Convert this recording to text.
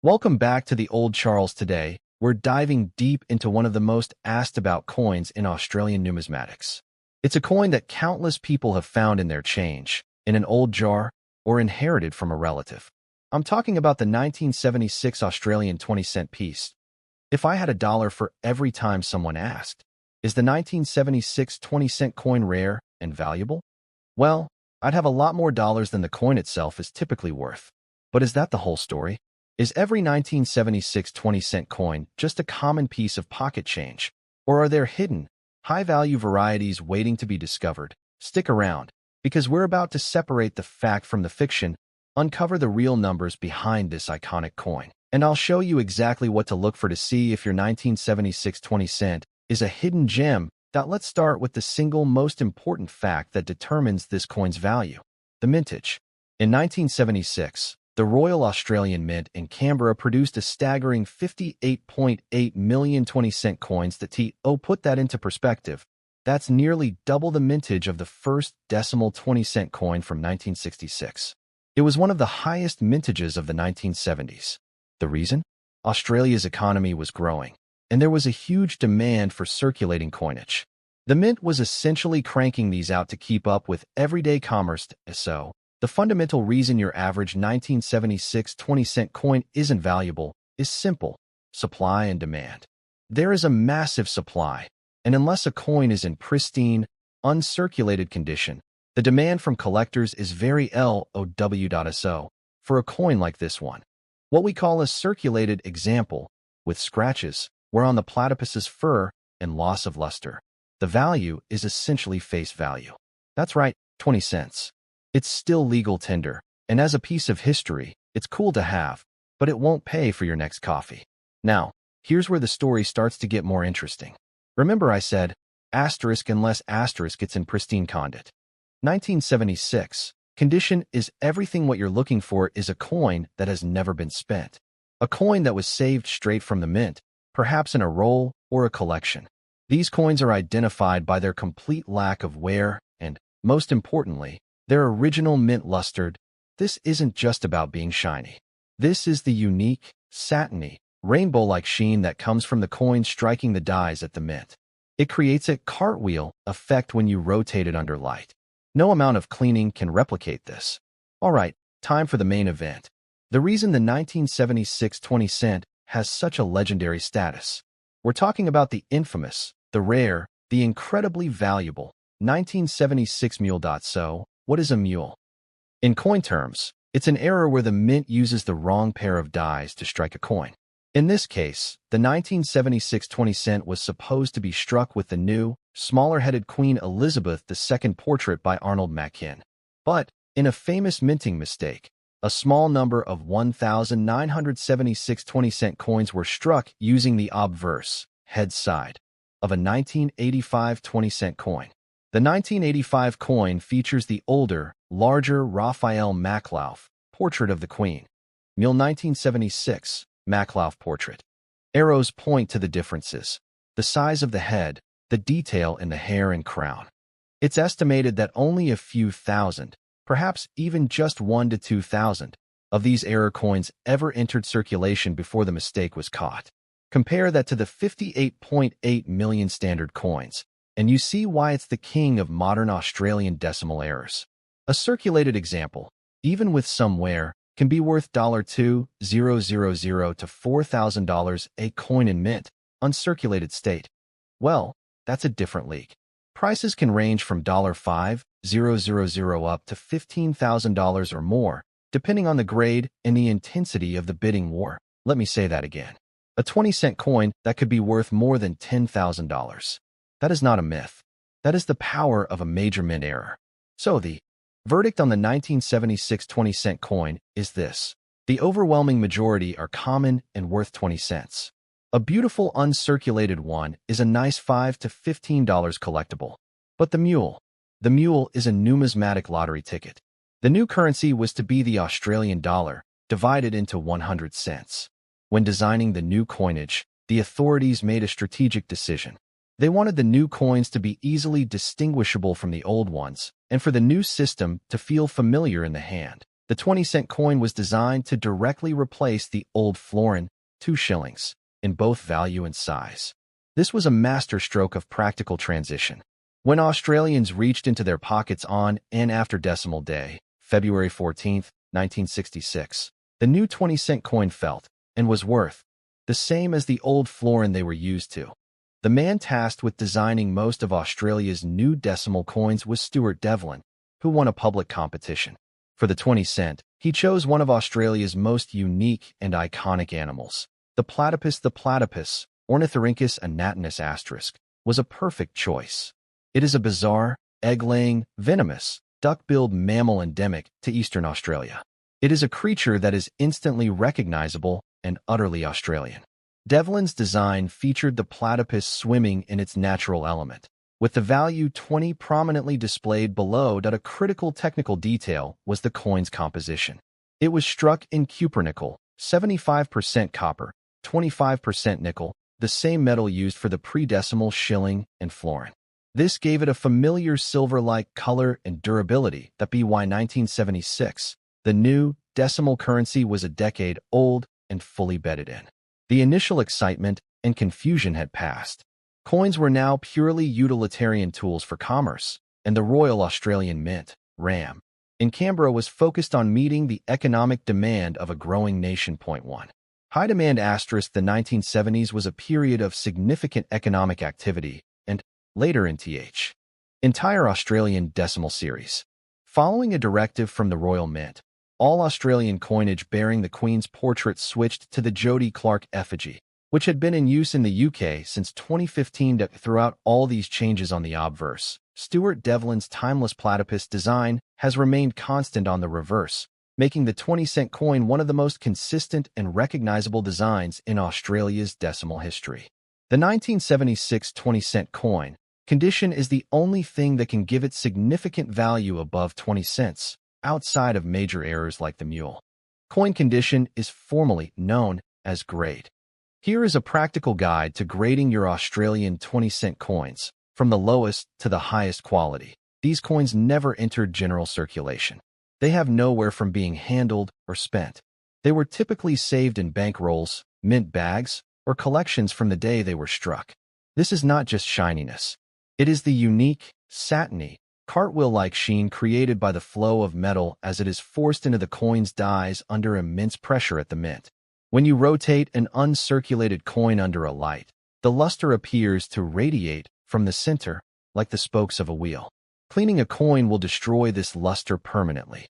Welcome back to the Old Charles. Today, we're diving deep into one of the most asked about coins in Australian numismatics. It's a coin that countless people have found in their change, in an old jar, or inherited from a relative. I'm talking about the 1976 Australian 20-cent piece. If I had a dollar for every time someone asked, is the 1976 20-cent coin rare and valuable? Well, I'd have a lot more dollars than the coin itself is typically worth. But is that the whole story? Is every 1976 20-cent coin just a common piece of pocket change? Or are there hidden, high-value varieties waiting to be discovered? Stick around, because we're about to separate the fact from the fiction, uncover the real numbers behind this iconic coin. And I'll show you exactly what to look for to see if your 1976 20-cent is a hidden gem. Let's start with the single most important fact that determines this coin's value: the mintage. In 1976, the Royal Australian Mint in Canberra produced a staggering 58.8 million 20-cent coins. Put that into perspective. That's nearly double the mintage of the first decimal 20-cent coin from 1966. It was one of the highest mintages of the 1970s. The reason? Australia's economy was growing, and there was a huge demand for circulating coinage. The mint was essentially cranking these out to keep up with everyday commerce. So, the fundamental reason your average 1976 20-cent coin isn't valuable is simple: supply and demand. There is a massive supply, and unless a coin is in pristine, uncirculated condition, the demand from collectors is very low. So, for a coin like this one, what we call a circulated example, with scratches, where on the platypus's fur and loss of luster, the value is essentially face value. That's right, 20 cents. It's still legal tender, and as a piece of history, it's cool to have, but it won't pay for your next coffee. Now, here's where the story starts to get more interesting. Remember I said, asterisk unless asterisk it's in pristine condition. 1976. Condition is everything. What you're looking for is a coin that has never been spent. A coin that was saved straight from the mint, perhaps in a roll or a collection. These coins are identified by their complete lack of wear and, most importantly, their original mint luster. This isn't just about being shiny. This is the unique, satiny, rainbow-like sheen that comes from the coin striking the dies at the mint. It creates a cartwheel effect when you rotate it under light. No amount of cleaning can replicate this. All right, time for the main event. The reason the 1976 20-cent has such a legendary status. We're talking about the infamous, the rare, the incredibly valuable 1976 mule. So, what is a mule? In coin terms, it's an error where the mint uses the wrong pair of dies to strike a coin. In this case, the 1976 20-cent was supposed to be struck with the new, smaller-headed Queen Elizabeth II portrait by Arnold Machin. But, in a famous minting mistake, a small number of 1,976 20-cent coins were struck using the obverse, head side, of a 1985 20-cent coin. The 1985 coin features the older, larger Raphael Maklauf portrait of the Queen. Mule 1976, Maklauf portrait. Arrows point to the differences: the size of the head, the detail in the hair and crown. It's estimated that only a few thousand, perhaps even just 1 to 2,000, of these error coins ever entered circulation before the mistake was caught. Compare that to the 58.8 million standard coins, and you see why it's the king of modern Australian decimal errors. A circulated example, even with some wear, can be worth $2,000 to $4,000 a coin in mint, uncirculated state. Well, that's a different league. Prices can range from $5,000 up to $15,000 or more, depending on the grade and the intensity of the bidding war. Let me say that again. A 20-cent coin that could be worth more than $10,000. That is not a myth. That is the power of a major mint error. So the verdict on the 1976 20-cent coin is this: the overwhelming majority are common and worth 20 cents. A beautiful uncirculated one is a nice $5 to $15 collectible. But the mule is a numismatic lottery ticket. The new currency was to be the Australian dollar, divided into 100 cents. When designing the new coinage, the authorities made a strategic decision. They wanted the new coins to be easily distinguishable from the old ones, and for the new system to feel familiar in the hand. The 20-cent coin was designed to directly replace the old florin, 2 shillings, in both value and size. This was a masterstroke of practical transition. When Australians reached into their pockets on and after Decimal Day, February 14, 1966, the new 20-cent coin felt, and was worth, the same as the old florin they were used to. The man tasked with designing most of Australia's new decimal coins was Stuart Devlin, who won a public competition. For the 20-cent, he chose one of Australia's most unique and iconic animals. The platypus, Ornithorhynchus anatinus asterisk, was a perfect choice. It is a bizarre, egg-laying, venomous, duck-billed mammal endemic to eastern Australia. It is a creature that is instantly recognizable and utterly Australian. Devlin's design featured the platypus swimming in its natural element, with the value 20 prominently displayed below. A critical technical detail was the coin's composition. It was struck in cupronickel, 75% copper, 25% nickel, the same metal used for the pre-decimal shilling and florin. This gave it a familiar silver-like color and durability. By 1976, the new decimal currency was a decade old and fully bedded in. The initial excitement and confusion had passed. Coins were now purely utilitarian tools for commerce, and the Royal Australian Mint, RAM, in Canberra was focused on meeting the economic demand of a growing nation. High demand asterisk. The 1970s was a period of significant economic activity, and, later in th. entire Australian decimal series. Following a directive from the Royal Mint, all Australian coinage bearing the Queen's portrait switched to the Jodie Clark effigy, which had been in use in the UK since 2015. Throughout all these changes on the obverse, Stuart Devlin's timeless platypus design has remained constant on the reverse, making the 20-cent coin one of the most consistent and recognizable designs in Australia's decimal history. The 1976 20-cent coin condition is the only thing that can give it significant value above 20 cents, outside of major errors like the mule. Coin condition is formally known as grade. Here is a practical guide to grading your Australian 20-cent coins, from the lowest to the highest quality. These coins never entered general circulation. They have nowhere from being handled or spent. They were typically saved in bank rolls, mint bags, or collections from the day they were struck. This is not just shininess. It is the unique, satiny, cartwheel-like sheen created by the flow of metal as it is forced into the coin's dies under immense pressure at the mint. When you rotate an uncirculated coin under a light, the luster appears to radiate from the center, like the spokes of a wheel. Cleaning a coin will destroy this luster permanently.